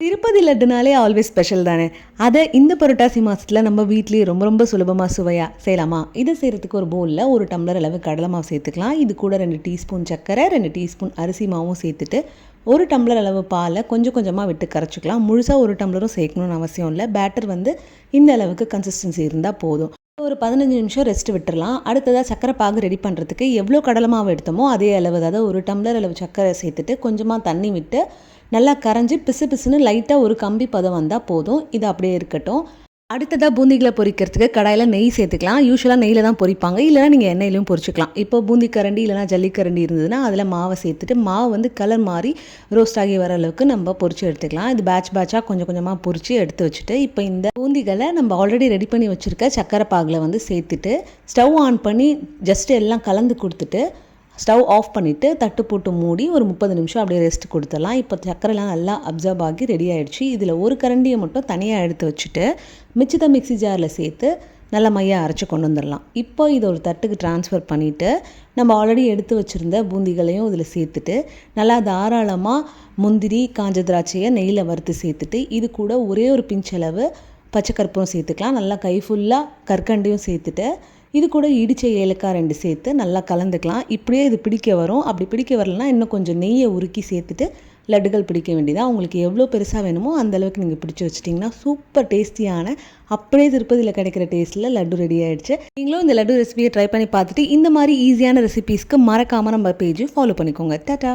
Tirupati லட்டுனாலே always special தானே. அதை இந்த புரட்டாசி மாதத்தில் நம்ம வீட்லேயே ரொம்ப ரொம்ப சுலபமாக சுவையாக செய்யலாமா? இதை செய்கிறதுக்கு ஒரு பவுலில் 1 டம்ளர் அளவு கடலை மாவு சேர்த்துக்கலாம். இது கூட 2 டீஸ்பூன் சர்க்கரை, 2 டீஸ்பூன் அரிசி மாவும் சேர்த்துட்டு 1 டம்ளர் அளவு பாலை கொஞ்சம் கொஞ்சமாக விட்டு கரைச்சிக்கலாம். முழுசாக 1 டம்ளரும் சேர்க்கணும்னு அவசியம் இல்லை. பேட்டர் இந்த அளவுக்கு கன்சிஸ்டன்சி இருந்தால் போதும். ஒரு 15 நிமிஷம் ரெஸ்ட் விட்டுறலாம். அடுத்ததாக சர்க்கரை பாகு ரெடி பண்ணுறதுக்கு எவ்வளோ கடலை மாவு எடுத்தோமோ அதே அளவு, அதாவது 1 டம்ளர் அளவு சர்க்கரை சேர்த்துட்டு கொஞ்சமாக தண்ணி விட்டு நல்லா கரைஞ்சி பிசு பிசுன்னு லைட்டாக ஒரு கம்பி பதம் வந்தால் போதும். இது அப்படியே இருக்கட்டும். அடுத்ததாக பூந்திகளை பொரிக்கிறதுக்கு கடாயில் நெய் சேர்த்துக்கலாம். யூஸ்வலாக நெய்யில் தான் பொரிப்பாங்க, இல்லைனா நீங்கள் எண்ணெயிலையும் பொரிச்சிக்கலாம். இப்போ பூந்தி கரண்டி இல்லைனா ஜல்லிக்கரண்டி இருந்ததுன்னா அதில் மாவை சேர்த்துட்டு மாவு கலர் மாறி ரோஸ்ட் ஆகி வர அளவுக்கு நம்ம பொரிச்சு எடுத்துக்கலாம். இது பேட்சாக கொஞ்சம் கொஞ்சமாக பொரிச்சு எடுத்து வச்சுட்டு இப்போ இந்த பூந்திகளை நம்ம ஆல்ரெடி ரெடி பண்ணி வச்சுருக்க சக்கரை பாகில் சேர்த்துட்டு ஸ்டவ் ஆன் பண்ணி ஜஸ்ட் எல்லாம் கலந்து கொடுத்துட்டு ஸ்டவ் ஆஃப் பண்ணிவிட்டு தட்டு போட்டு மூடி ஒரு 30 நிமிஷம் அப்படியே ரெஸ்ட் கொடுத்துடலாம். இப்போ சக்கரைலாம் நல்லா அப்சர்வ் ஆகி ரெடி ஆகிடுச்சு. இதில் ஒரு கரண்டியை மட்டும் தனியாக எடுத்து வச்சுட்டு மிச்சத்தை மிக்ஸி ஜாரில் சேர்த்து நல்லா மையாக அரைச்சி கொண்டு வந்துடலாம். இப்போ இதை ஒரு தட்டுக்கு ட்ரான்ஸ்ஃபர் பண்ணிவிட்டு நம்ம ஆல்ரெடி எடுத்து வச்சுருந்த பூந்திகளையும் இதில் சேர்த்துட்டு நல்லா தாராளமாக முந்திரி காஞ்ச திராட்சையை நெய்யில் வறுத்து சேர்த்துட்டு இது கூட ஒரே ஒரு பிஞ்சளவு பச்சை கற்பூரம் சேர்த்துக்கலாம். நல்லா கை ஃபுல்லாக கற்கண்டையும் சேர்த்துட்டு இது கூட இடித்த ஏலக்காய் 2 சேர்த்து நல்லா கலந்துக்கலாம். இப்படியே இது பிடிக்க வரும். அப்படி பிடிக்க வரலன்னா இன்னும் கொஞ்சம் நெய்யை உருக்கி சேர்த்துட்டு லட்டுகள் பிடிக்க வேண்டியதான். உங்களுக்கு எவ்வளோ பெருசாக வேணுமோ அந்தளவுக்கு நீங்கள் பிடிச்சி வச்சிட்டிங்கன்னா சூப்பர் டேஸ்டியான அப்படியே திருப்பதியில் கிடைக்கிற டேஸ்ட்டில் லட்டு ரெடி ஆகிடுச்சு. நீங்களும் இந்த லட்டு ரெசிபியை ட்ரை பண்ணி பார்த்துட்டு இந்த மாதிரி ஈஸியான ரெசிபீஸ்க்கு மறக்காமல் நம்ம பேஜை ஃபாலோ பண்ணிக்கோங்க. டாடா.